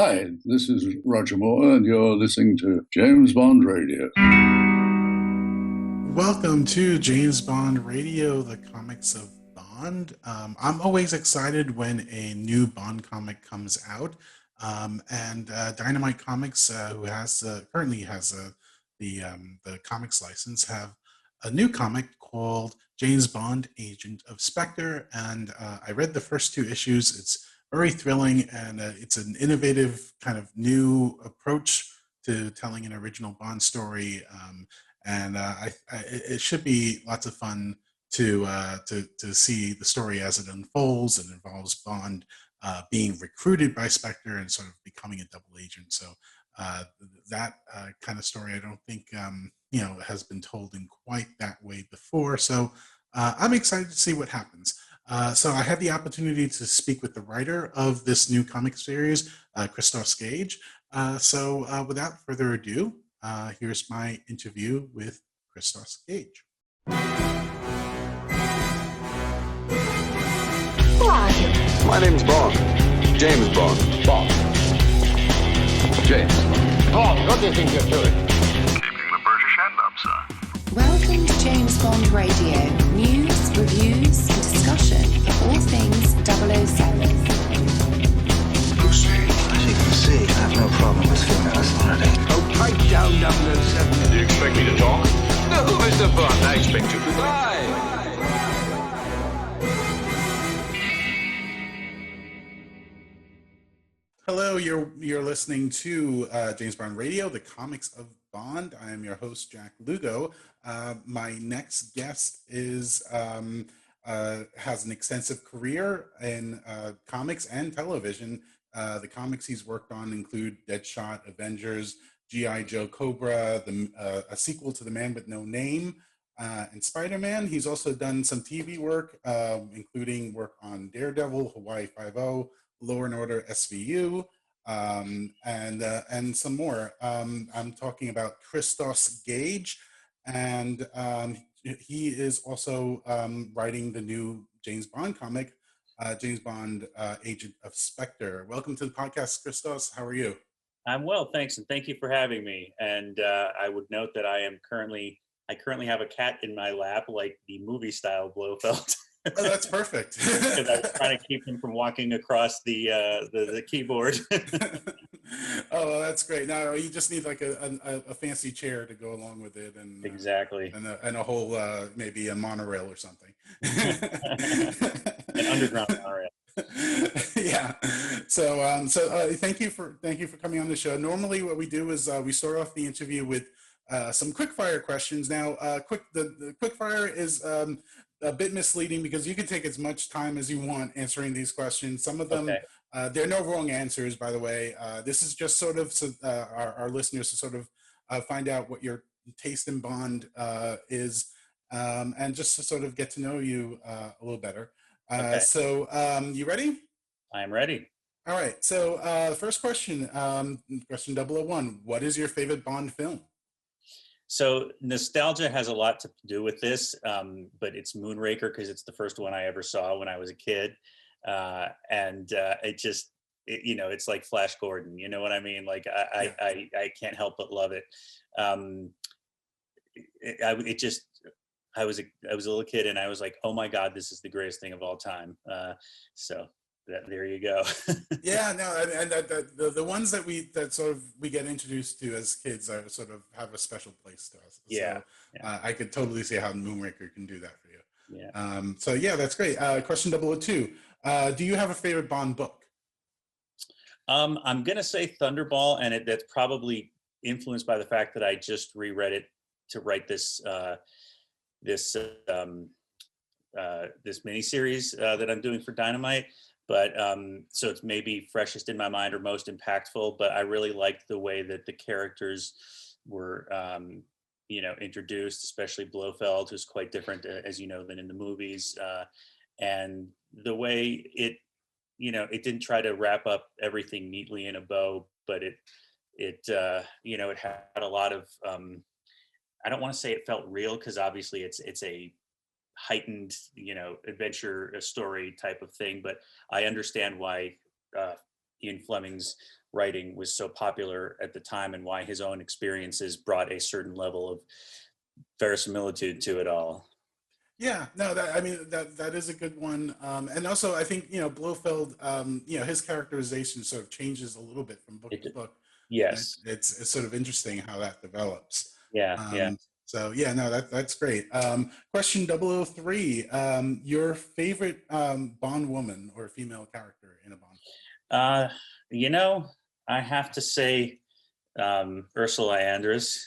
Hi, this is Roger Moore, and you're listening to James Bond Radio. Welcome to James Bond Radio, the comics of Bond. I'm always excited when a new Bond comic comes out, and Dynamite Comics, who has currently has the comics license, have a new comic called James Bond, Agent of Spectre, and I read the first two issues. It's very thrilling, and it's an innovative kind of new approach to telling an original Bond story. And it should be lots of fun to see the story as it unfolds. It involves Bond being recruited by Spectre and sort of becoming a double agent. So that kind of story, I don't think has been told in quite that way before. So I'm excited to see what happens. So I had the opportunity to speak with the writer of this new comic series, Christos Gage. So without further ado, here's my interview with Christos Gage. My name's Bond. James Bond. Bond. James. Bond, what do you think you're doing? Keeping the British end up, sir. Welcome to James Bond Radio. News, reviews, and discussion for all things 007. Lucy. As you can see, I have no problem with female authority. Oh, pipe down 007. Do you expect me to talk? No, Mr. Bond, I expect you to die. Hello, you're listening to James Bond Radio, the comics of Bond. I am your host, Jack Lugo. My next guest is has an extensive career in comics and television. The comics he's worked on include Deadshot, Avengers, G.I. Joe Cobra, a sequel to The Man with No Name, and Spider-Man. He's also done some TV work, including work on Daredevil, Hawaii Five-0, Law and Order SVU, and some more. I'm talking about Christos Gage, and he is also writing the new James Bond comic, James Bond, Agent of Spectre. Welcome to the podcast, Christos. How are you? I'm well, thanks, and thank you for having me. And I would note that I currently have a cat in my lap, like the movie style Blowfield. Oh, that's perfect. Because I was trying to keep him from walking across the keyboard. Oh, well, that's great. Now you just need like a fancy chair to go along with it, and exactly, and a whole maybe a monorail or something. An underground monorail. Yeah. So thank you for coming on the show. Normally, what we do is we start off the interview with some quickfire questions. Now, the quickfire is a bit misleading because you can take as much time as you want answering these questions. Some of them, okay. There are no wrong answers, by the way. This is just sort of our listeners to sort of find out what your taste in Bond is, and just to sort of get to know you a little better. Okay. So you ready? I'm ready. All right. So first question, question 001. What is your favorite Bond film? So nostalgia has a lot to do with this, but it's Moonraker because it's the first one I ever saw when I was a kid, and it's like Flash Gordon. You know what I mean? Like I can't help but love it. I was a little kid and I was like, oh my God, this is the greatest thing of all time. So there you go. Yeah, no, and the ones that we get introduced to as kids are sort of have a special place to us. Yeah. So, I could totally see how Moonraker can do that for you. Yeah. So yeah, that's great. Question 002. Do you have a favorite Bond book? I'm gonna say Thunderball, and that's probably influenced by the fact that I just reread it to write this miniseries that I'm doing for Dynamite. But so it's maybe freshest in my mind or most impactful. But I really liked the way that the characters were, introduced, especially Blofeld, who's quite different, as you know, than in the movies, and the way it didn't try to wrap up everything neatly in a bow, but it had a lot of. I don't want to say it felt real because obviously it's a heightened, adventure story type of thing. But I understand why Ian Fleming's writing was so popular at the time, and why his own experiences brought a certain level of verisimilitude to it all. Yeah, no, that is a good one. And also, I think, Blofeld, his characterization sort of changes a little bit from book to book. Yes. It's sort of interesting how that develops. Yeah. So yeah, no, that's great. Question 003, your favorite Bond woman or female character in a Bond? I have to say Ursula Andress.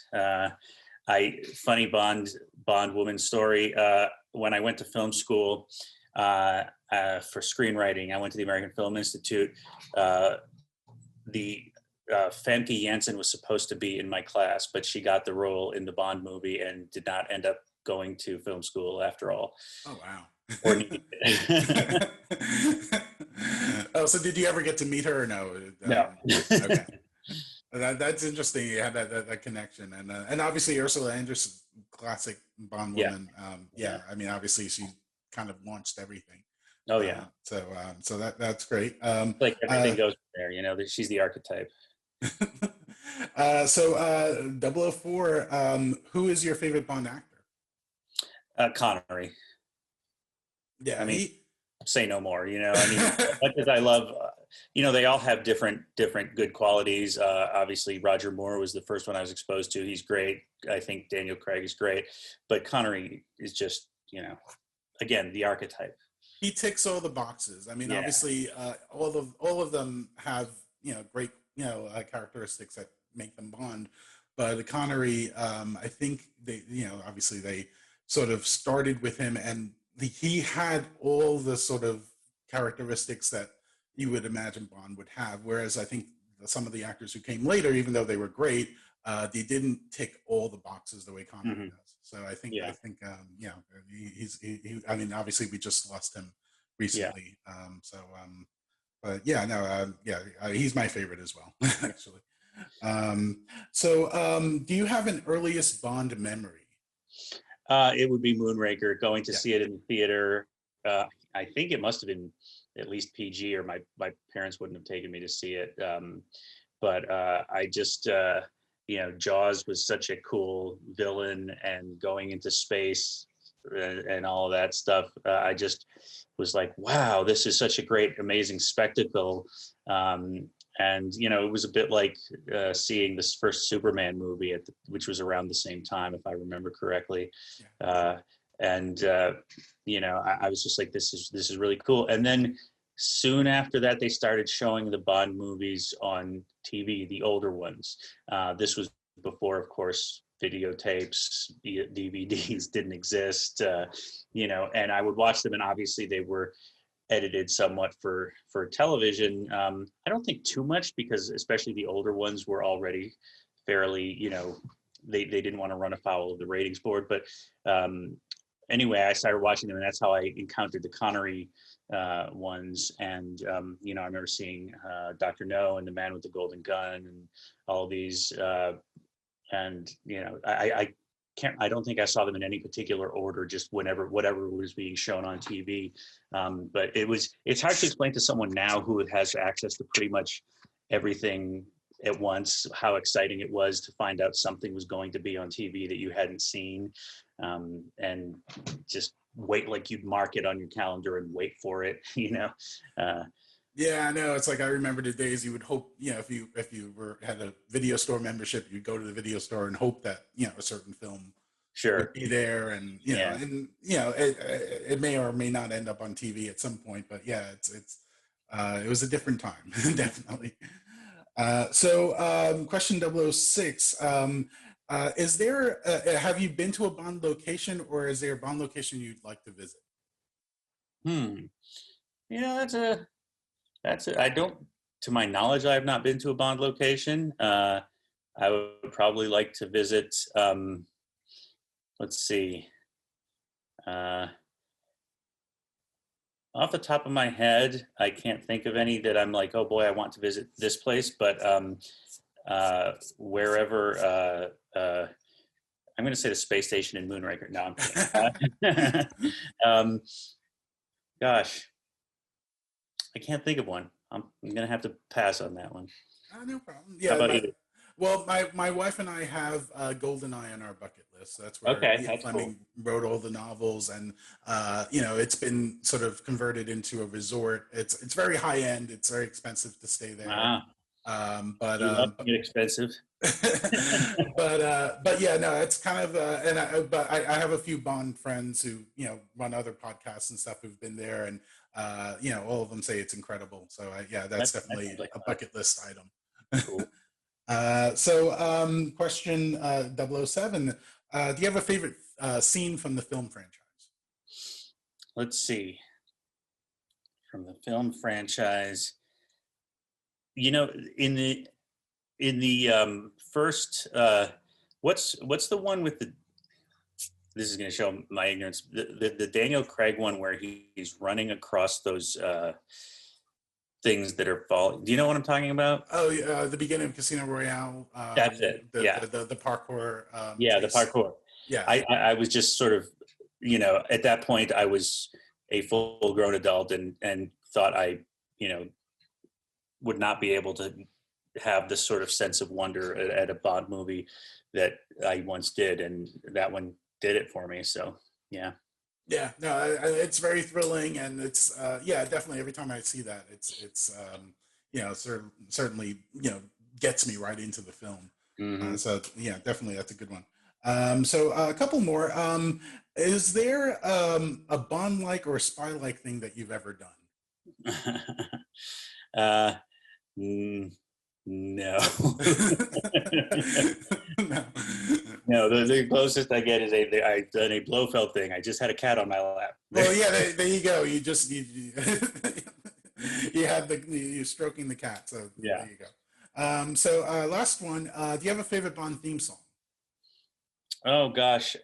Funny Bond woman story. When I went to film school for screenwriting, I went to the American Film Institute. Famke Janssen was supposed to be in my class, but she got the role in the Bond movie and did not end up going to film school after all. Oh, wow. Or needed it. Oh, so did you ever get to meet her or no? No. Okay. That's interesting. You had that connection, and obviously Ursula Andress, classic Bond woman. I mean, obviously she kind of launched everything. Oh yeah. So that's great. Like everything goes there, she's the archetype. So 004, who is your favorite Bond actor? Connery. Yeah, I mean, say no more. Much as I love, they all have different good qualities. Obviously, Roger Moore was the first one I was exposed to. He's great. I think Daniel Craig is great, but Connery is just, again, the archetype. He ticks all the boxes. I mean, obviously, all of them have great characteristics that make them Bond. But Connery, I think they obviously they sort of started with him, and he had all the sort of characteristics that you would imagine Bond would have. Whereas I think some of the actors who came later, even though they were great, they didn't tick all the boxes the way Connery does. So I think I mean, obviously we just lost him recently. He's my favorite as well, actually. Do you have an earliest Bond memory? It would be Moonraker, going to see it in the theater. I think it must have been at least PG, or my parents wouldn't have taken me to see it. But I just, Jaws was such a cool villain, and going into space and all of that stuff. I just was like, wow, this is such a great, amazing spectacle. And, it was a bit like seeing this first Superman movie, which was around the same time, if I remember correctly. I was just like, this is really cool. And then soon after that, they started showing the Bond movies on TV, the older ones. This was before, of course, videotapes, DVDs didn't exist, and I would watch them, and obviously they were edited somewhat for television. I don't think too much, because especially the older ones were already fairly, they didn't want to run afoul of the ratings board. But anyway, I started watching them, and that's how I encountered the Connery ones. And, I remember seeing Dr. No and The Man with the Golden Gun and all these. I don't think I saw them in any particular order, just whatever was being shown on TV. But it's hard to explain to someone now who has access to pretty much everything at once, how exciting it was to find out something was going to be on TV that you hadn't seen, and just wait, like you'd mark it on your calendar and wait for it, Yeah, I know. It's like, I remember the days you would hope, if you had a video store membership, you'd go to the video store and hope that, a certain film would be there, and it may or may not end up on TV at some point, but yeah, it was a different time, definitely. Question 006, is there, have you been to a Bond location, or is there a Bond location you'd like to visit? I don't, to my knowledge, I have not been to a Bond location. I would probably like to visit, let's see, off the top of my head, I can't think of any that I'm like, oh boy, I want to visit this place, but wherever, I'm going to say the space station in Moonraker. No, I'm kidding. Gosh. I can't think of one. I'm going to have to pass on that one. No problem. How Yeah. about you? Well, my wife and I have GoldenEye on our bucket list. That's where Okay, that's Fleming wrote all the novels, and it's been sort of converted into a resort. It's very high end. It's very expensive to stay there. Ah, But you love to get expensive. but yeah, no, it's kind of but I have a few Bond friends who run other podcasts and stuff who've been there, and all of them say it's incredible. So that's definitely a bucket list item. Cool. Question 007. Do you have a favorite scene from the film franchise? Let's see. From the film franchise, in the first, what's the one with the? This is going to show my ignorance. The Daniel Craig one where he's running across those things that are falling. Do you know what I'm talking about? Oh, the beginning of Casino Royale. That's it. The parkour. The parkour. Yeah. I was just sort of, at that point I was a full-grown adult and thought I, would not be able to have this sort of sense of wonder at a Bond movie that I once did, and that one did it for me. So yeah. Yeah, no, it's very thrilling, and it's definitely every time I see that, it's certainly gets me right into the film. Mm-hmm. So yeah, definitely that's a good one. So a couple more. Is there a Bond-like or a spy-like thing that you've ever done? No. No. No, the closest I get is I've done a Blowfield thing. I just had a cat on my lap. Well, yeah, there you go. You just you had you're stroking the cat. So yeah. There you go. So last one. Do you have a favorite Bond theme song? Oh gosh,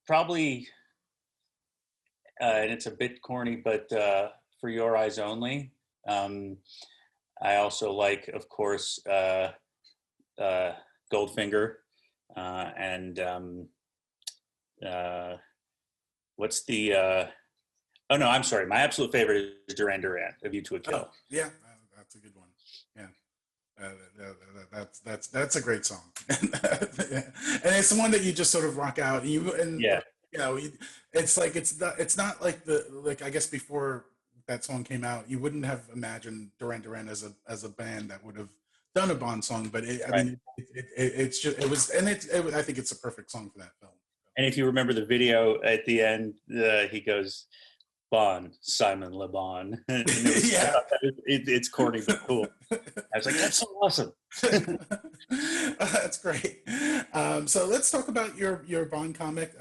probably, and it's a bit corny, but For Your Eyes Only. I also like, of course, Goldfinger, and what's the? Oh no, I'm sorry. My absolute favorite is Duran Duran, A View to a Kill. Oh, yeah, that's a good one. Yeah. That's a great song, and it's the one that you just sort of rock out. It's like it's not like I guess before that song came out, you wouldn't have imagined Duran Duran as a band that would have done a Bond song, but I think it's I think it's a perfect song for that film. And if you remember the video at the end, he goes, Bond, Simon Le Bon. Yeah. It's corny but cool. I was like, that's so awesome. That's great. So let's talk about your Bond comic,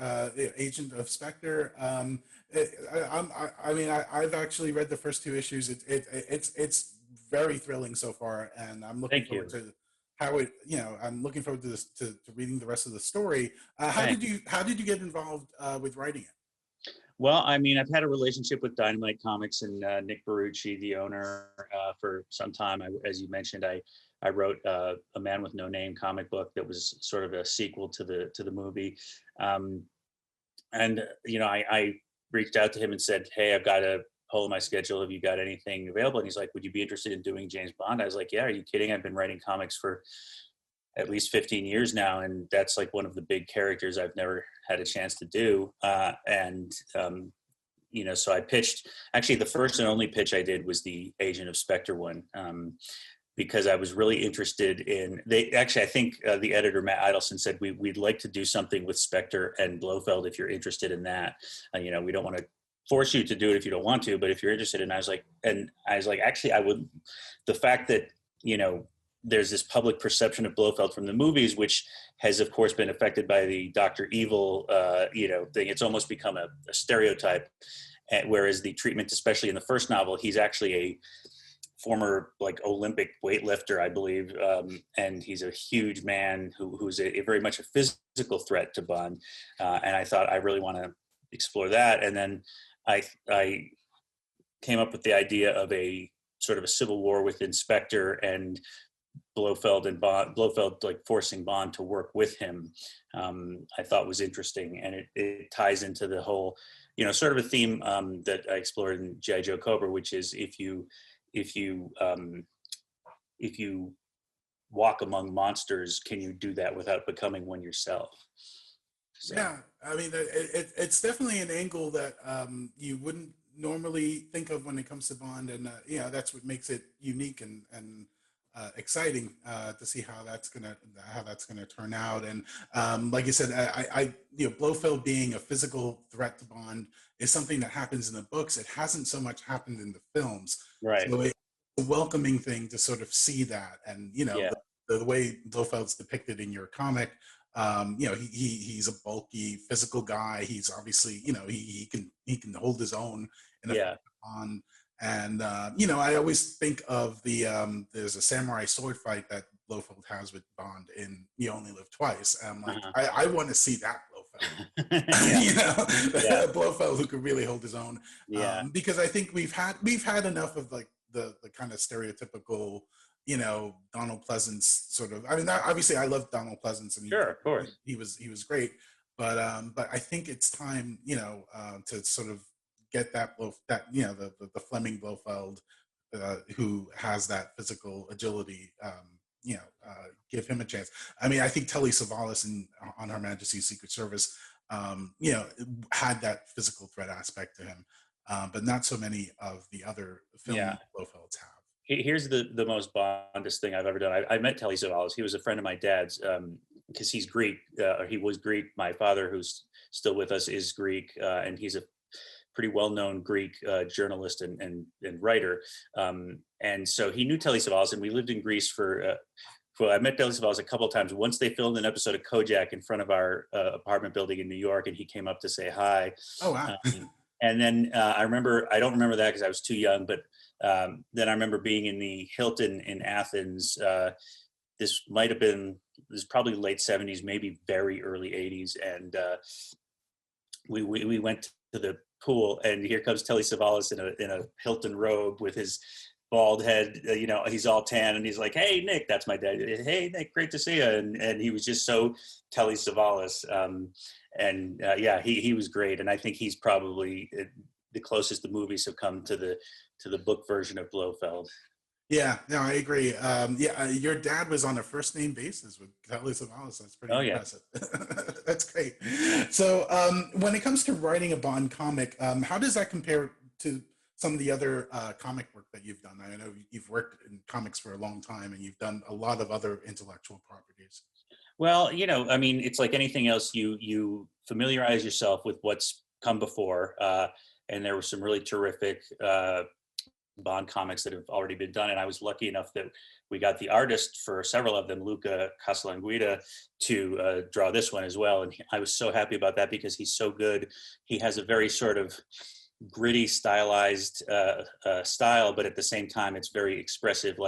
Agent of Spectre. I've actually read the first 2 issues. It's very thrilling so far, and I'm looking forward to how it. I'm looking forward to this to reading the rest of the story. How did you get involved with writing it? Well, I mean, I've had a relationship with Dynamite Comics and Nick Barucci, the owner, for some time. As you mentioned, I wrote A Man with No Name comic book that was sort of a sequel to the movie. I reached out to him and said, hey, I've got a hole in my schedule. Have you got anything available? And he's like, would you be interested in doing James Bond? I was like, yeah, are you kidding? I've been writing comics for at least 15 years now, and that's like one of the big characters I've never had a chance to do. So I pitched. Actually, the first and only pitch I did was the Agent of Spectre one, because I was really interested in. I think the editor Matt Idelson said we'd like to do something with Spectre and Blofeld if you're interested in that. We don't want to force you to do it if you don't want to, but if you're interested. And I was like, actually, I would. The fact that there's this public perception of Blofeld from the movies, which has, of course, been affected by the Dr. Evil, thing. It's almost become a stereotype. Whereas the treatment, especially in the first novel, he's actually a former Olympic weightlifter, I believe, and he's a huge man who's a very much a physical threat to Bond. And I thought I really want to explore that. And then I came up with the idea of a sort of a civil war within Spectre and Blofeld and Bond, Blofeld forcing Bond to work with him. I thought was interesting, and it ties into the whole sort of a theme that I explored in G.I. Joe Cobra, which is if you walk among monsters, can you do that without becoming one yourself? So. Yeah, I mean, it's definitely an angle that you wouldn't normally think of when it comes to Bond, and that's what makes it unique and exciting to see how that's gonna turn out. And like you said, I Blofeld being a physical threat to Bond is something that happens in the books. It hasn't so much happened in the films, right? So it's a welcoming thing to sort of see that, and the way Blofeld's depicted in your comic. He's a bulky physical guy. He's obviously, he can hold his own in a Bond. And I always think of there's a samurai sword fight that Blofeld has with Bond in You Only Live Twice. I'm like, I want to see that Blofeld. Blofeld who could really hold his own. Because I think we've had enough of like the kind of stereotypical, Donald Pleasance sort of. I mean, obviously, I love Donald Pleasance, and of course, he was great. But I think it's time, to sort of get the Fleming Blofeld, who has that physical agility. Give him a chance. I mean, I think Telly Savalas on Her Majesty's Secret Service, had that physical threat aspect to him, but not so many of the other film Blofelds have. Here's the most Bondist thing I've ever done. I met Telly Savalas. He was a friend of my dad's because he's Greek, or he was Greek. My father, who's still with us, is Greek, and he's a pretty well-known Greek journalist and writer. And so he knew Telly Savalas, and we lived in Greece I met Telly Savalas a couple of times. Once they filmed an episode of Kojak in front of our apartment building in New York, and he came up to say hi. Oh, wow. And then I don't remember that because I was too young, but then I remember being in the Hilton in Athens. This was probably late 70s, maybe very early 80s. And we went to the pool, and here comes Telly Savalas in a Hilton robe with his bald head. He's all tan, and he's like, "Hey, Nick," that's my dad. "Hey, Nick, great to see you." And he was just so Telly Savalas. He was great. And I think he's probably the closest the movies have come to the book version of Blofeld. Yeah, no, I agree. Your dad was on a first name basis with Telly Savalas. That's pretty impressive. That's great. So when it comes to writing a Bond comic, how does that compare to some of the other comic work that you've done? I know you've worked in comics for a long time, and you've done a lot of other intellectual properties. Well, I mean, it's like anything else. You familiarize yourself with what's come before, and there were some really terrific Bond comics that have already been done, and I was lucky enough that we got the artist for several of them, Luca Casalanguida, to draw this one as well, and I was so happy about that because he's so good. He has a very sort of gritty, stylized style, but at the same time, it's very expressive,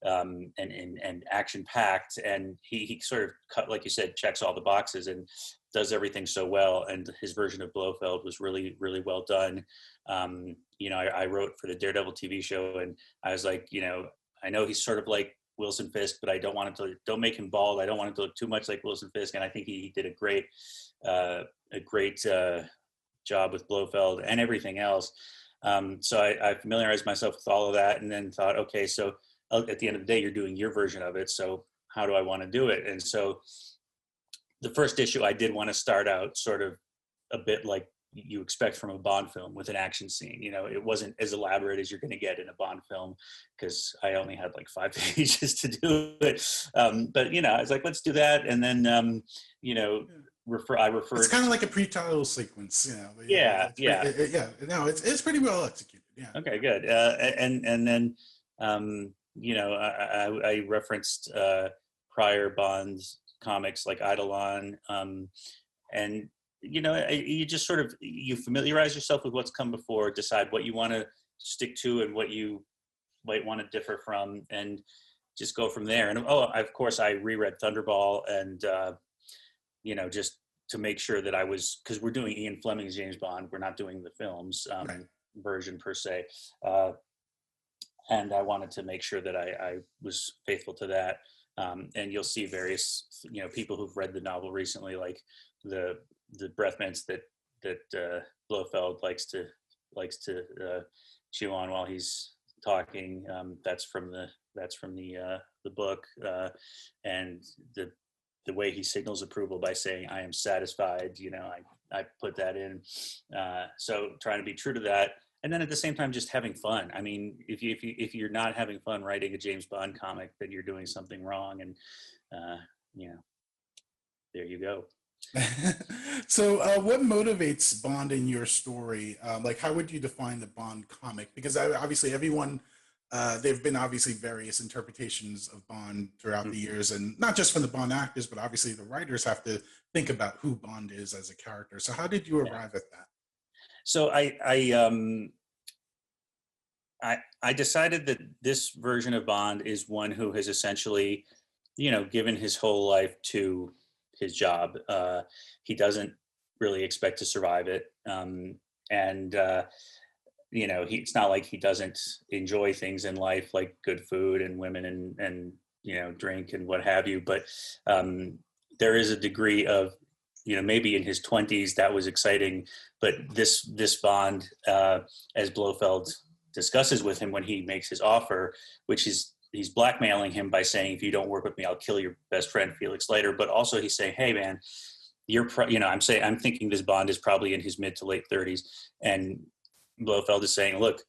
and action-packed. And he sort of, like you said, checks all the boxes and does everything so well. And his version of Blofeld was really, really well done. I wrote for the Daredevil TV show, and I was like, I know he's sort of like Wilson Fisk, but I don't make him bald. I don't want him to look too much like Wilson Fisk. And I think he did a great job with Blofeld and everything else. So I familiarized myself with all of that, and then thought, okay, so at the end of the day, you're doing your version of it. So how do I want to do it? And so the first issue, I did want to start out sort of a bit like you expect from a Bond film with an action scene. It wasn't as elaborate as you're going to get in a Bond film because I only had like 5 pages to do it. But I was like, let's do that. And then, I referred. It's kind of like a pre-title sequence, It's pretty well executed. Yeah. Okay, good. And then, I referenced prior Bond comics like Eidolon, and you just sort of you familiarize yourself with what's come before, decide what you want to stick to and what you might want to differ from, and just go from there. And of course, I reread Thunderball, and just to make sure that I was, because we're doing Ian Fleming's James Bond, we're not doing the film's version per se, and I wanted to make sure that I was faithful to that. And you'll see various people who've read the novel recently, like the breath mints that Blofeld likes to chew on while he's talking. That's from the book, and the way he signals approval by saying "I am satisfied." I put that in. So trying to be true to that, and then at the same time just having fun. I mean, if you're not having fun writing a James Bond comic, then you're doing something wrong. And there you go. So what motivates Bond in your story? Like, how would you define the Bond comic? Because obviously everyone, there have been obviously various interpretations of Bond throughout the years, and not just from the Bond actors, but obviously the writers have to think about who Bond is as a character. So how did you arrive at that? So I decided that this version of Bond is one who has essentially, given his whole life to his job. He doesn't really expect to survive it. It's not like he doesn't enjoy things in life like good food and women and drink and what have you. But there is a degree of, maybe in his 20s that was exciting, but this Bond, as Blofeld discusses with him when he makes his offer, which is he's blackmailing him by saying, if you don't work with me, I'll kill your best friend, Felix Leiter. But also he's saying, hey man, I'm thinking this Bond is probably in his mid to late 30s. And Blofeld is saying, look,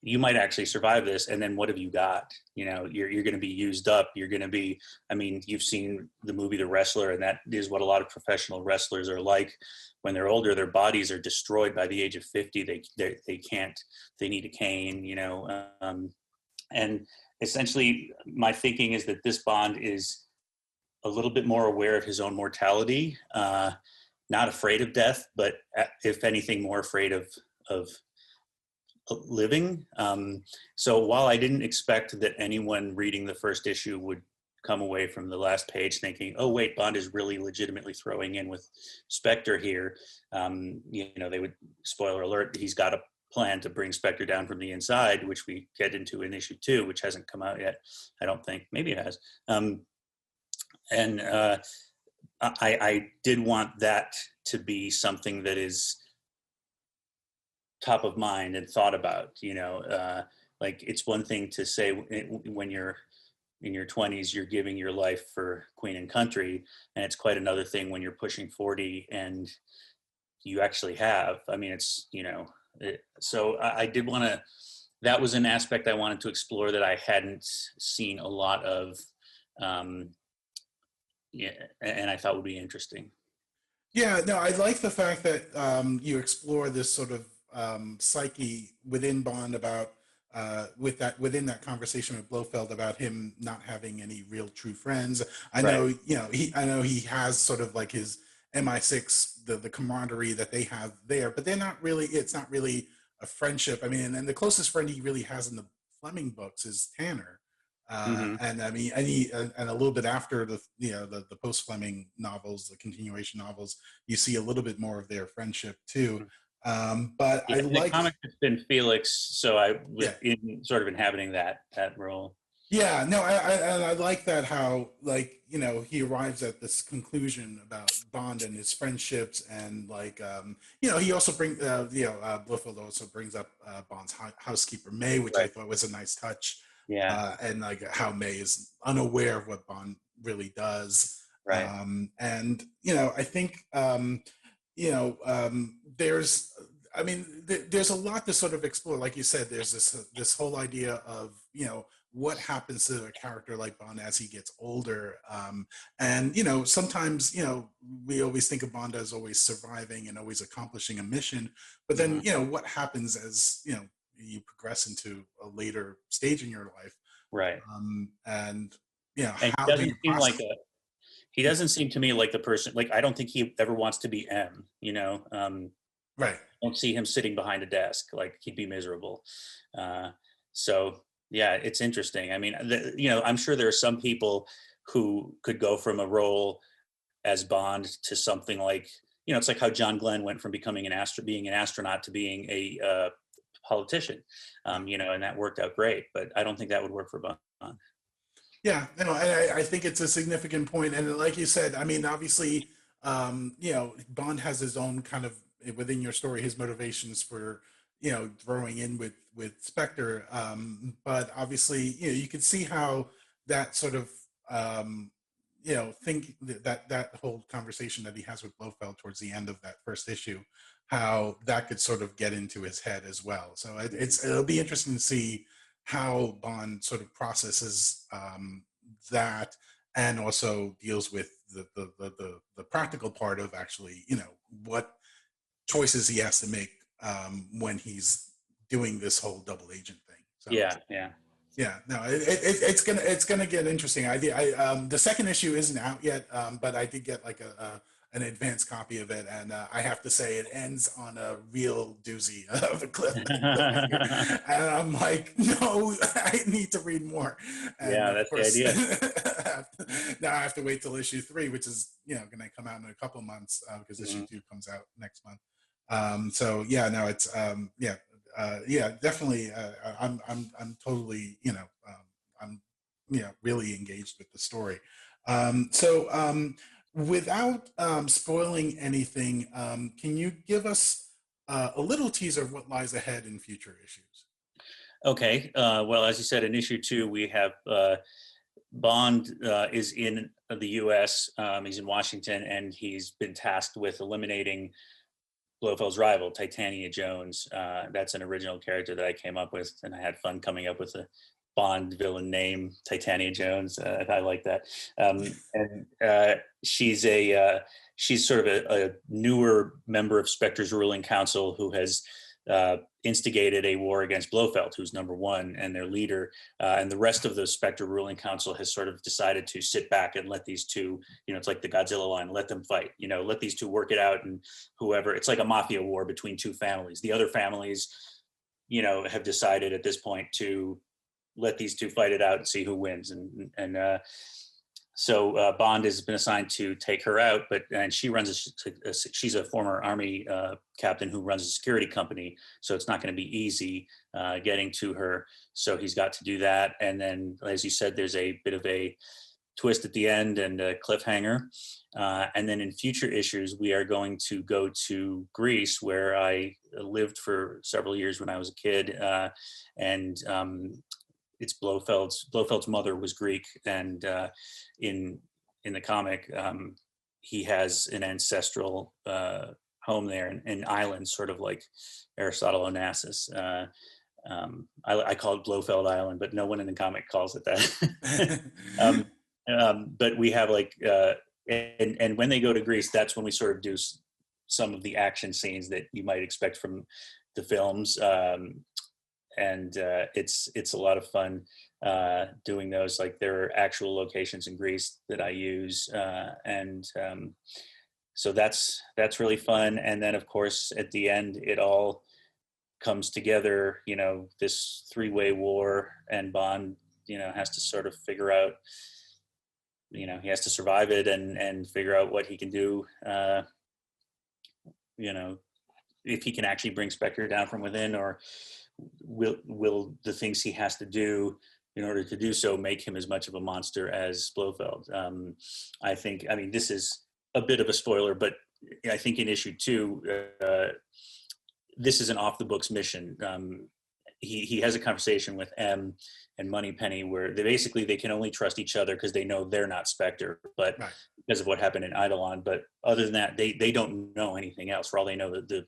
you might actually survive this. And then what have you got? You're going to be used up. You're going to be, you've seen the movie The Wrestler, and that is what a lot of professional wrestlers are like. When they're older, their bodies are destroyed by the age of 50. They need a cane, and essentially my thinking is that this Bond is a little bit more aware of his own mortality, not afraid of death, but if anything, more afraid of living. So while I didn't expect that anyone reading the first issue would come away from the last page thinking, oh wait, Bond is really legitimately throwing in with Spectre here, they would, spoiler alert, he's got a plan to bring Spectre down from the inside, which we get into in issue 2, which hasn't come out yet, I don't think. Maybe it has. I did want that to be something that is top of mind and thought about. Like, it's one thing to say when you're in your 20s, you're giving your life for Queen and country, and it's quite another thing when you're pushing 40 and you actually have. So I did want to, that was an aspect I wanted to explore that I hadn't seen a lot of, and I thought would be interesting. Yeah, no, I like the fact that you explore this sort of psyche within Bond about, within that conversation with Blofeld about him not having any real true friends. I know he has sort of like his MI6, the camaraderie that they have there, but it's not really a friendship. And the closest friend he really has in the Fleming books is Tanner. And a little bit after the post Fleming novels, the continuation novels, you see a little bit more of their friendship too. But I like the comic has been Felix, so I was sort of inhabiting that role. Yeah, no, I like that, how, like, he arrives at this conclusion about Bond and his friendships, and like, he also brings, Blofeld also brings up Bond's housekeeper, May, which I thought was a nice touch. Yeah. And like how May is unaware of what Bond really does. Right. I think, there's a lot to sort of explore. Like you said, there's this whole idea of, what happens to a character like Bond as he gets older. Sometimes, we always think of Bond as always surviving and always accomplishing a mission. But then, what happens as, you progress into a later stage in your life. Right. And how do you process? He doesn't seem to me like the person, like, I don't think he ever wants to be M, right. I don't see him sitting behind a desk. Like, he'd be miserable. So yeah, it's interesting. I'm sure there are some people who could go from a role as Bond to something like, it's like how John Glenn went from becoming being an astronaut to being a politician, and that worked out great, but I don't think that would work for Bond. Yeah, no, I think it's a significant point. And like you said, obviously, Bond has his own kind of within your story, his motivations for, throwing in with Spectre. But obviously, you can see how that sort of, think that whole conversation that he has with Blofeld towards the end of that first issue, how that could sort of get into his head as well. So it'll be interesting to see how Bond sort of processes that, and also deals with the practical part of actually, what choices he has to make when he's doing this whole double agent thing. So no, it's gonna get interesting. The second issue isn't out yet, but I did get like an advanced copy of it, and I have to say it ends on a real doozy of a clip. And I'm like, no, I need to read more. And that's the idea. Now I have to wait till issue 3, which is going to come out in a couple months, because issue 2 comes out next month. It's definitely. I'm totally, I'm really engaged with the story. Without spoiling anything, can you give us a little teaser of what lies ahead in future issues? Okay. Well, as you said, in issue 2, we have Bond is in the U.S. He's in Washington, and he's been tasked with eliminating Blofeld's rival, Titania Jones. That's an original character that I came up with, and I had fun coming up with a Bond villain name, Titania Jones. I like that. She's sort of a newer member of Spectre's ruling council who has instigated a war against Blofeld, who's number 1 and their leader. And the rest of the Spectre ruling council has sort of decided to sit back and let these two, it's like the Godzilla line, let them fight, let these two work it out, and whoever, it's like a mafia war between two families. The other families, have decided at this point to let these two fight it out and see who wins. So Bond has been assigned to take her out, and she runs she's a former Army captain who runs a security company, so it's not going to be easy getting to her. So he's got to do that, and then, as you said, there's a bit of a twist at the end and a cliffhanger. And then in future issues, we are going to go to Greece, where I lived for several years when I was a kid, and it's Blofeld's mother was Greek, and in the comic, he has an ancestral home there, an island, sort of like Aristotle Onassis. I call it Blowfield Island, but no one in the comic calls it that. But we have and when they go to Greece, that's when we sort of do some of the action scenes that you might expect from the films. And it's a lot of fun doing those. Like, there are actual locations in Greece that I use, so that's really fun. And then, of course, at the end, it all comes together. This 3-way war, and Bond, has to sort of figure out. He has to survive it and figure out what he can do. If he can actually bring Spectre down from within, or will the things he has to do in order to do so make him as much of a monster as Blofeld? This is a bit of a spoiler, but I think in issue 2, this is an off-the-books mission. He has a conversation with M and Moneypenny where they can only trust each other because they know they're not Spectre, but right, because of what happened in Eidolon. But other than that, they don't know anything else. For all they know, that the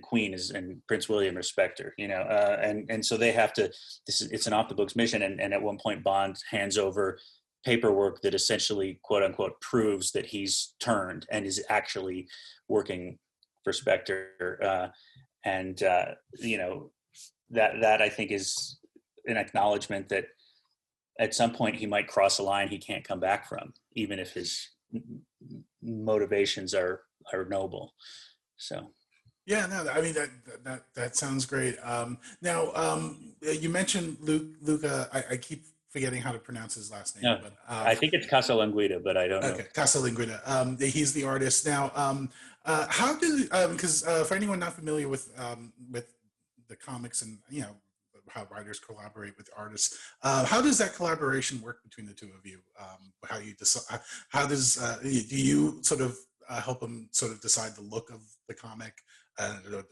Queen and Prince William are Spectre, and so they have to. It's an off-the-books mission, and at one point Bond hands over paperwork that essentially, quote unquote, proves that he's turned and is actually working for Spectre, that I think is an acknowledgement that at some point he might cross a line he can't come back from, even if his motivations are noble. So. Yeah, no, I mean, that sounds great. Now, you mentioned Luca. I keep forgetting how to pronounce his last name. No, but I think it's Casalanguida, but I don't know. Okay, Casalanguida. He's the artist. Now, how do, because for anyone not familiar with the comics and, how writers collaborate with artists, how does that collaboration work between the two of you? How you decide? How does do you sort of help him sort of decide the look of the comic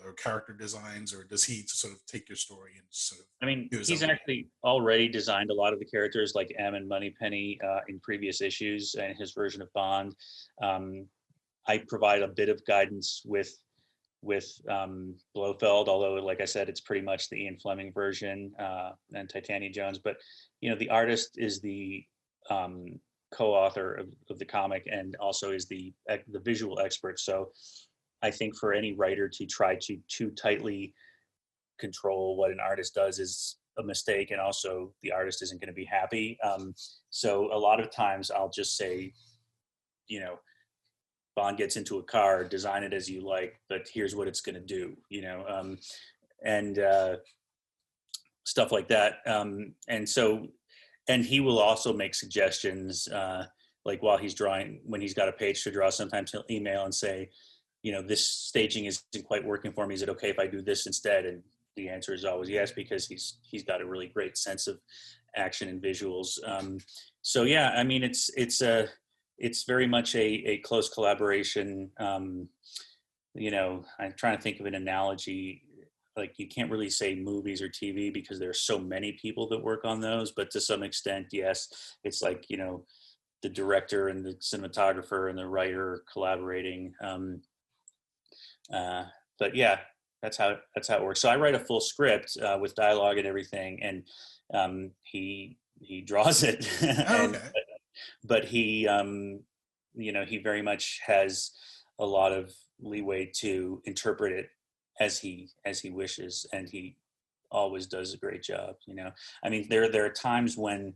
or character designs, or does he sort of take your story and sort of? I mean, do his he's own? actually already designed a lot of the characters, like M and Moneypenny in previous issues and his version of Bond. I provide a bit of guidance with Blofeld, although, like I said, it's pretty much the Ian Fleming version and Titania Jones. But the artist is the co-author of the comic and also is the visual expert. So I think for any writer to try to too tightly control what an artist does is a mistake, and also the artist isn't going to be happy. So a lot of times I'll just say, Bond gets into a car, design it as you like, but here's what it's going to do, and stuff like that. And he will also make suggestions, like while he's drawing, when he's got a page to draw, sometimes he'll email and say, this staging isn't quite working for me. Is it okay if I do this instead? And the answer is always yes, because he's got a really great sense of action and visuals. So yeah, I mean, it's very much a close collaboration. I'm trying to think of an analogy. Like, you can't really say movies or TV because there's so many people that work on those, but to some extent, yes, it's like, the director and the cinematographer and the writer collaborating. But yeah, that's how it works. So I write a full script with dialogue and everything, and he draws it. Oh, okay. But he he very much has a lot of leeway to interpret it as he wishes, and he always does a great job. I mean, there are times when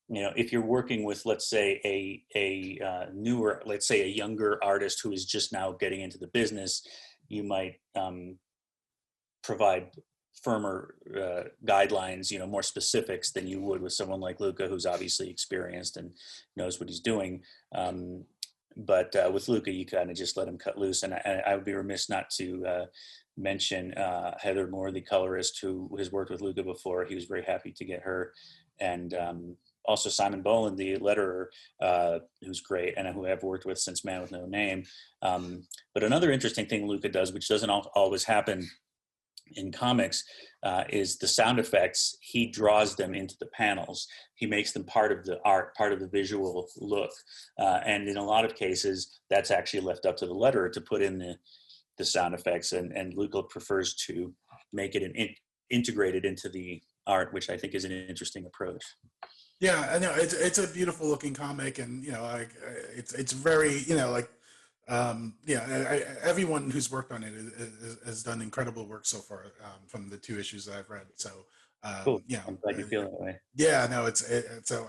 if you're working with, let's say, a newer, let's say a younger artist who is just now getting into the business, you might provide firmer guidelines, more specifics than you would with someone like Lugo, who's obviously experienced and knows what he's doing. But with Lugo, you kind of just let him cut loose. And I would be remiss not to mention Heather Moore, the colorist, who has worked with Lugo before. He was very happy to get her. And also Simon Boland, the letterer, who's great and who I've worked with since Man with No Name. But another interesting thing Lugo does, which doesn't always happen in comics, is the sound effects. He draws them into the panels. He makes them part of the art, part of the visual look. And in a lot of cases, that's actually left up to the letterer to put in the sound effects. And Lugo prefers to make it integrated into the art, which I think is an interesting approach. Yeah, I know it's a beautiful looking comic, and it's very everyone who's worked on it has done incredible work so far from the 2 issues that I've read. So cool. I'm glad you feel that way. Yeah, no, so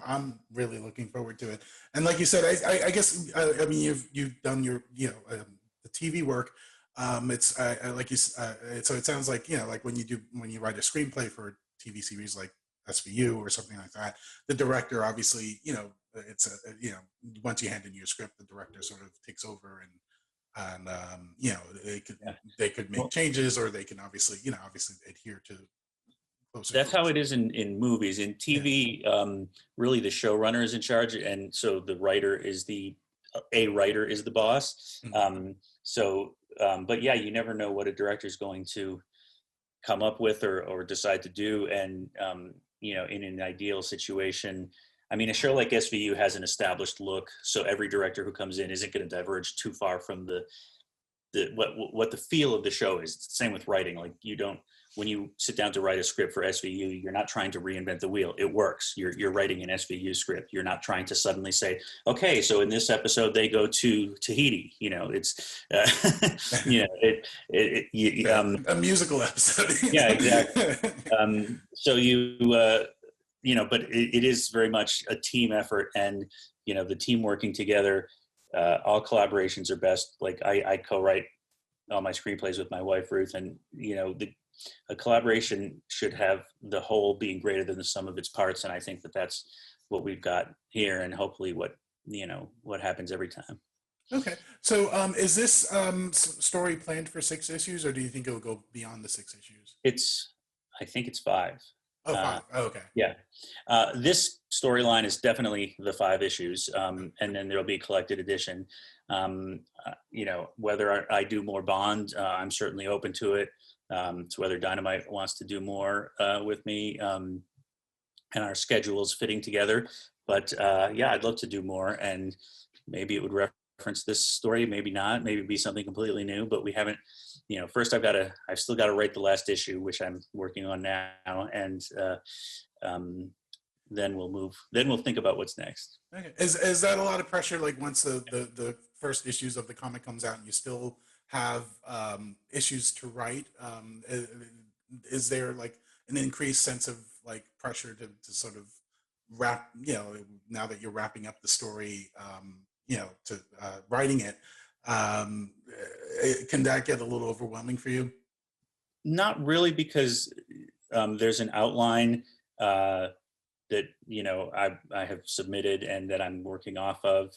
I'm really looking forward to it. And like you said, I guess I mean you've done your the TV work. It's like you so it sounds like like when you write a screenplay for a TV series like SVU or something like that, the director obviously it's once you hand in your script, the director sort of takes over and they could make changes, or they can obviously adhere to closer. That's how it is in movies. In TV, really the showrunner is in charge, and so the writer is the boss. Mm-hmm. But yeah, you never know what a director is going to come up with or decide to do, and in an ideal situation, I mean, a show like SVU has an established look, so every director who comes in isn't going to diverge too far from what the feel of the show is. It's the same with writing. Like, when you sit down to write a script for SVU, you're not trying to reinvent the wheel. It works. You're writing an SVU script. You're not trying to suddenly say, okay, so in this episode they go to Tahiti. It's a musical episode. Yeah, exactly. So but it is very much a team effort, and the team working together. All collaborations are best. Like, I co-write all my screenplays with my wife Ruth, and a collaboration should have the whole being greater than the sum of its parts, and I think that's what we've got here, and hopefully what happens every time. Okay, so is this story planned for 6 issues, or do you think it'll go beyond the 6 issues? I think it's 5. Oh, 5. Oh, okay. Yeah. This storyline is definitely the 5 issues, and then there'll be a collected edition. Whether I do more Bond, I'm certainly open to it. It's whether Dynamite wants to do more with me, and our schedules fitting together. But I'd love to do more, and maybe it would reference this story, maybe not, maybe be something completely new. But we haven't. First I've still got to write the last issue, which I'm working on now, and then we'll think about what's next. Okay. Is that a lot of pressure? Like once the first issues of the comic comes out and you still have issues to write, is there like an increased sense of like pressure to sort of wrap, now that you're wrapping up the story, to writing it, can that get a little overwhelming for you? Not really, because there's an outline that I have submitted and that I'm working off of.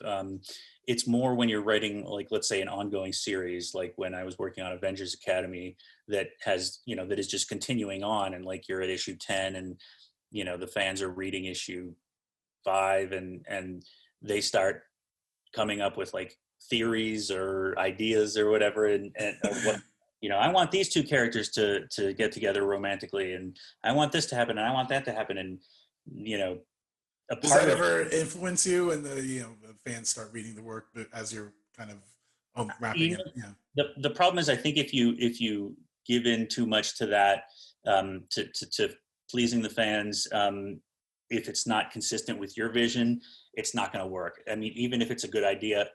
It's more when you're writing, like, let's say an ongoing series, like when I was working on Avengers Academy, that has that is just continuing on, and like you're at issue 10 and the fans are reading issue 5 and they start coming up with like theories or ideas or whatever, and what I want these 2 characters to get together romantically, and I want this to happen, and I want that to happen, and does that ever influence you, and the fans start reading the work as you're kind of wrapping it? The problem is, I think if you give in too much to that, to pleasing the fans, if it's not consistent with your vision, it's not going to work. I mean, even if it's a good idea,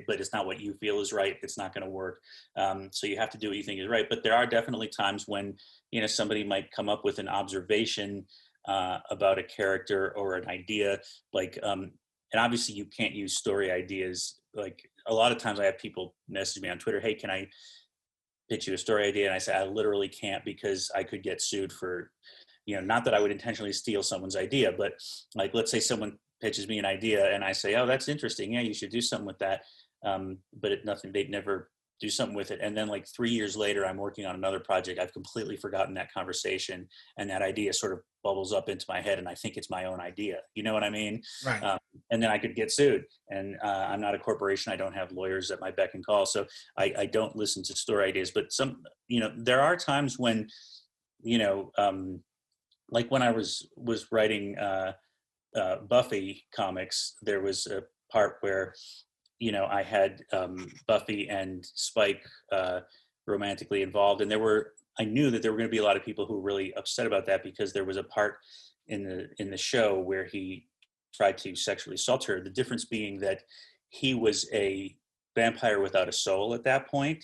but it's not what you feel is right, it's not going to work. So you have to do what you think is right. But there are definitely times when, somebody might come up with an observation about a character or an idea, like, and obviously you can't use story ideas. Like a lot of times I have people message me on Twitter, hey, can I pitch you a story idea? And I say, I literally can't, because I could get sued for, not that I would intentionally steal someone's idea, but like, let's say someone pitches me an idea and I say, oh, that's interesting. Yeah, you should do something with that. But they'd never do something with it. And then like 3 years later, I'm working on another project. I've completely forgotten that conversation, and that idea sort of bubbles up into my head, and I think it's my own idea. You know what I mean? Right. And then I could get sued, and I'm not a corporation. I don't have lawyers at my beck and call. So I don't listen to story ideas, but there are times when, like when I was writing Buffy comics, there was a part where, I had Buffy and Spike romantically involved, and I knew that there were going to be a lot of people who were really upset about that, because there was a part in the show where he tried to sexually assault her. The difference being that he was a vampire without a soul at that point,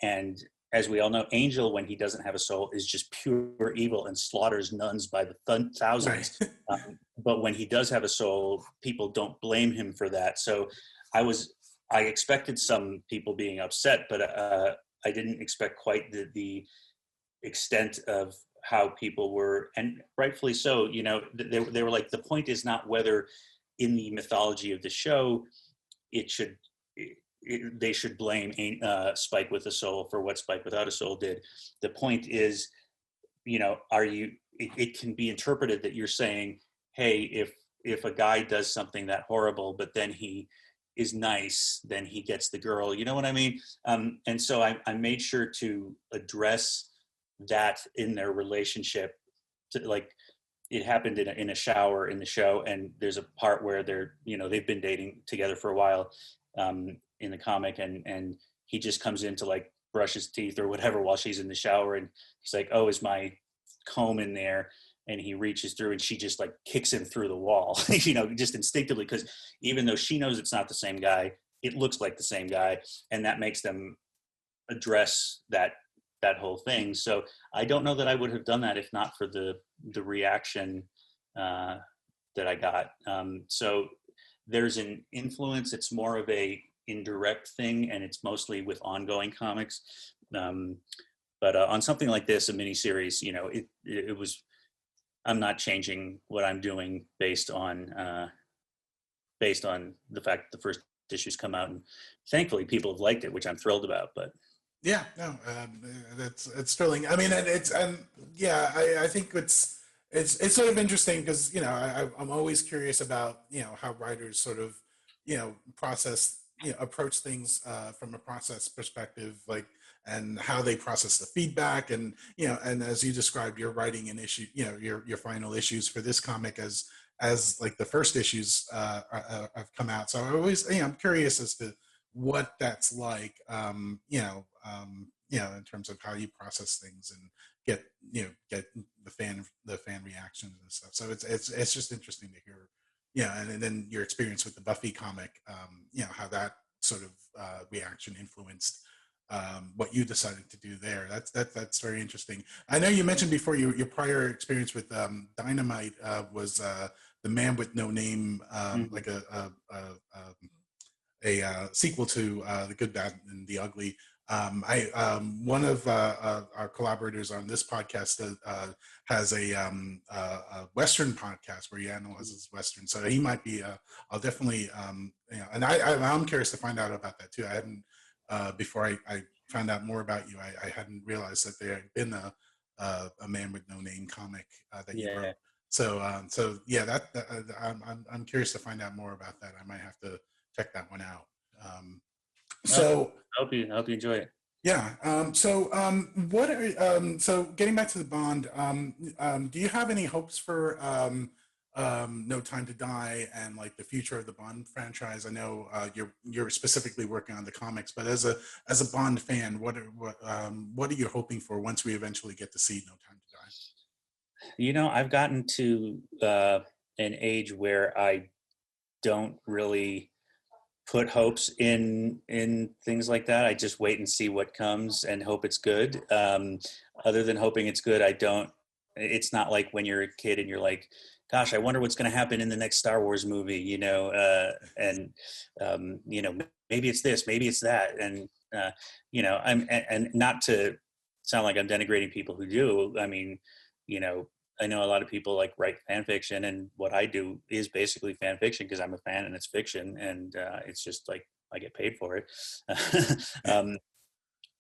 and as we all know, Angel, when he doesn't have a soul, is just pure evil and slaughters nuns by the thousands. Right. But when he does have a soul, people don't blame him for that. So I expected some people being upset, but I didn't expect quite the extent of how people were, and rightfully so. They were like, the point is not whether in the mythology of the show they should blame Spike with a soul for what Spike without a soul did. The point is, it can be interpreted that you're saying, hey, if a guy does something that horrible, but then he is nice, then he gets the girl. You know what I mean? And so I made sure to address that in their relationship. Like, it happened in a shower in the show, and there's a part where they've been dating together for a while in the comic, and he just comes in to like brush his teeth or whatever while she's in the shower, and he's like, oh, is my comb in there? And he reaches through, and she just like kicks him through the wall, just instinctively, because even though she knows it's not the same guy, it looks like the same guy, and that makes them address that whole thing. So I don't know that I would have done that if not for the reaction that I got. So there's an influence. It's more of a indirect thing, and it's mostly with ongoing comics. But on something like this, a miniseries, it was. I'm not changing what I'm doing based on the fact that the first issues come out, and thankfully people have liked it, which I'm thrilled about. But it's thrilling. I mean, I think it's sort of interesting because I'm always curious about how writers sort of process approach things from a process perspective, like, and how they process the feedback, and and as you described, you're writing an issue, your final issues for this comic as like the first issues have come out. So I always I'm curious as to what that's like, in terms of how you process things and get the fan reactions and stuff. So it's just interesting to hear, and then your experience with the Buffy comic, how that sort of reaction influenced what you decided to do there. That's very interesting. I know you mentioned before your prior experience with Dynamite was the Man with No Name, like a sequel to The Good, Bad, and the Ugly. One of our collaborators on this podcast has a Western podcast where he analyzes Western. So he might be. I'll definitely. And I'm curious to find out about that too. I hadn't before I found out more about you. I hadn't realized that there had been a Man with No Name comic that you wrote. So yeah, I'm curious to find out more about that. I might have to check that one out. I hope you enjoy it. Yeah. So what are so getting back to the Bond? Do you have any hopes for No Time to Die and like the future of the Bond franchise? I know you're specifically working on the comics, but as a Bond fan, what are you hoping for once we eventually get to see No Time to Die? I've gotten to an age where I don't really put hopes in things like that. I just wait and see what comes and hope it's good. Other than hoping it's good, it's not like when you're a kid and you're like, gosh, I wonder what's going to happen in the next Star Wars movie, and maybe it's this, maybe it's that. And, and not to sound like I'm denigrating people who do. I mean, I know a lot of people like write fan fiction, and what I do is basically fan fiction because I'm a fan and it's fiction, and it's just like I get paid for it.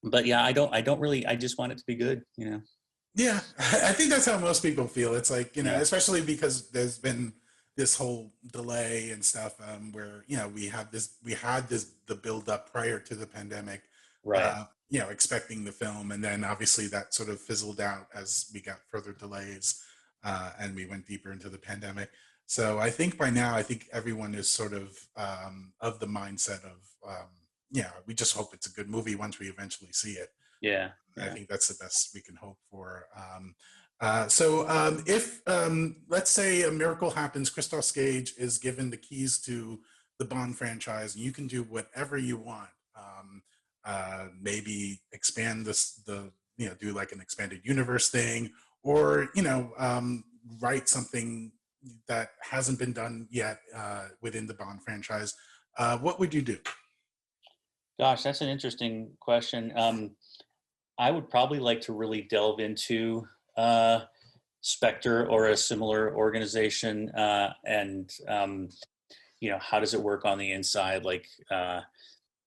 But yeah, I don't really. I just want it to be good, Yeah, I think that's how most people feel. It's like especially because there's been this whole delay and stuff, where we had the build up prior to the pandemic, right? Expecting the film, and then obviously that sort of fizzled out as we got further delays, and we went deeper into the pandemic. So I think by now, everyone is sort of the mindset of, we just hope it's a good movie once we eventually see it. Yeah. I think that's the best we can hope for. So if, let's say a miracle happens, Christos Gage is given the keys to the Bond franchise, and you can do whatever you want. Maybe expand do like an expanded universe thing, or write something that hasn't been done yet within the Bond franchise. What would you do? Gosh, that's an interesting question. I would probably like to really delve into Spectre or a similar organization, and how does it work on the inside? Like,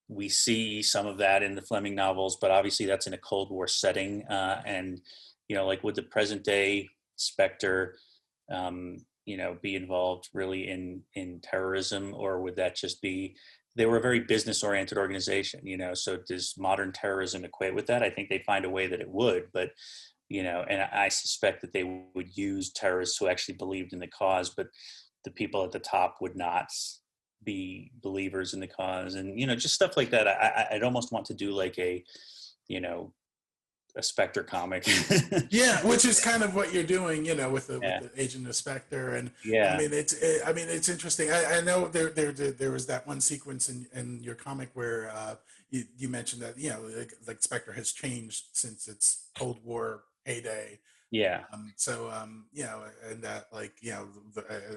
we see some of that in the Fleming novels, but obviously that's in a Cold War setting. And, like, would the present day Spectre, be involved really in terrorism, or would that just be, they were a very business oriented organization, so does modern terrorism equate with that? I think they'd find a way that it would, but, and I suspect that they would use terrorists who actually believed in the cause, but the people at the top would not be believers in the cause, and just stuff like that. I'd almost want to do like a Spectre comic. Yeah, which is kind of what you're doing, with the Agent of Spectre, and it's interesting. I know there was that one sequence in your comic where you mentioned that like Spectre has changed since its Cold War heyday. Yeah. And that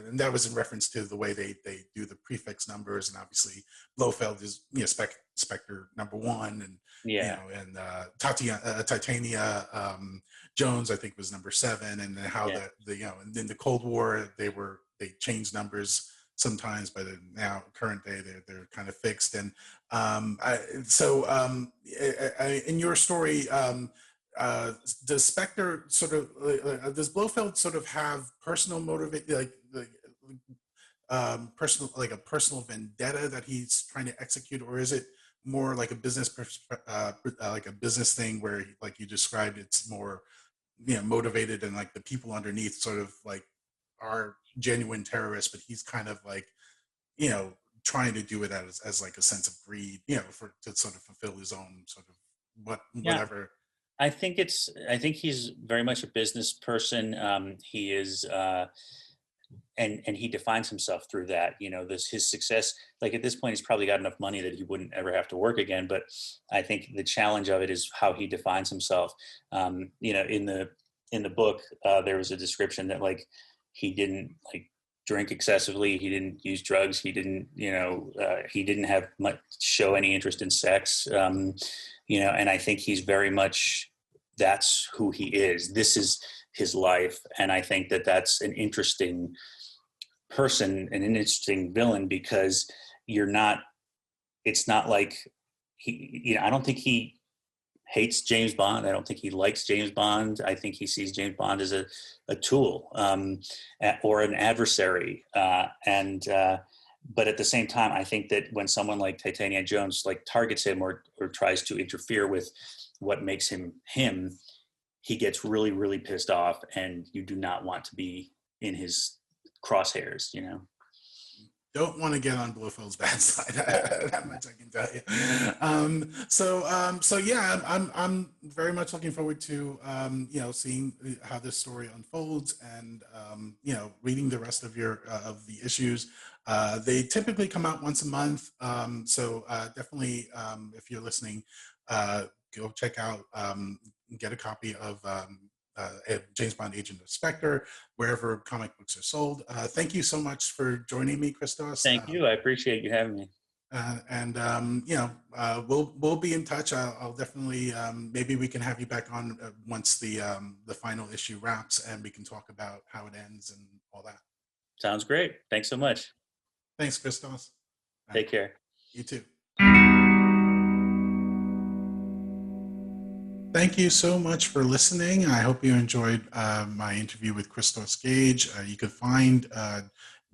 and that was in reference to the way they do the prefix numbers, and obviously Blofeld is Spectre #1, and and Titania Jones I think was #7, and how and in the Cold War they changed numbers sometimes, but now current day they're kind of fixed, and in your story. does Spectre sort of does Blofeld sort of have personal personal, like a personal vendetta that he's trying to execute, or is it more like a business like a business thing where, like you described, it's more motivated, and like the people underneath sort of like are genuine terrorists, but he's kind of like trying to do it as like a sense of greed, to sort of fulfill his own sort of whatever. I think he's very much a business person. He is, and he defines himself through that. His success. Like at this point, he's probably got enough money that he wouldn't ever have to work again. But I think the challenge of it is how he defines himself. In the book, there was a description that like he didn't like drink excessively. He didn't use drugs. He didn't, he didn't have much show any interest in sex. And I think he's very much, that's who he is. This is his life. And I think that that's an interesting person and an interesting villain, because it's not like I don't think he hates James Bond. I don't think he likes James Bond. I think he sees James Bond as a tool or an adversary. But at the same time, I think that when someone like Titania Jones like targets him or tries to interfere with what makes him him, he gets really, really pissed off, and you do not want to be in his crosshairs, Don't want to get on Blofeld's bad side. That much I can tell you. So yeah, I'm very much looking forward to seeing how this story unfolds, and reading the rest of of the issues. They typically come out once a month, so definitely if you're listening, go check out, get a copy of James Bond Agent of Spectre, wherever comic books are sold. Thank you so much for joining me, Christos. Thank you. I appreciate you having me. We'll be in touch. I'll definitely, maybe we can have you back on once the final issue wraps, and we can talk about how it ends and all that. Sounds great. Thanks so much. Thanks, Christos. Take care. You too. Thank you so much for listening. I hope you enjoyed my interview with Christos Gage. You can find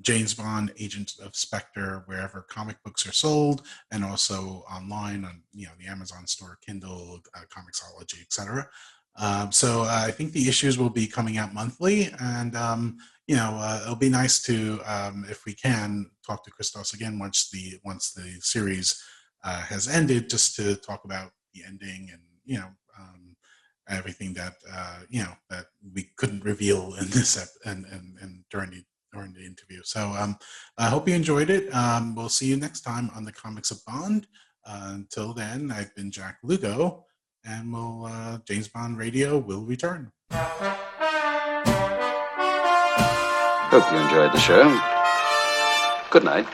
James Bond, Agent of Spectre, wherever comic books are sold, and also online on the Amazon store, Kindle, Comixology, etc. So I think the issues will be coming out monthly, and it'll be nice to, if we can, talk to Christos again once the series has ended, just to talk about the ending and everything that that we couldn't reveal in this and during the interview. So I hope you enjoyed it. We'll see you next time on the Comics of Bond. Until then, I've been Jack Lugo, and James Bond Radio will return. Hope you enjoyed the show. Good night.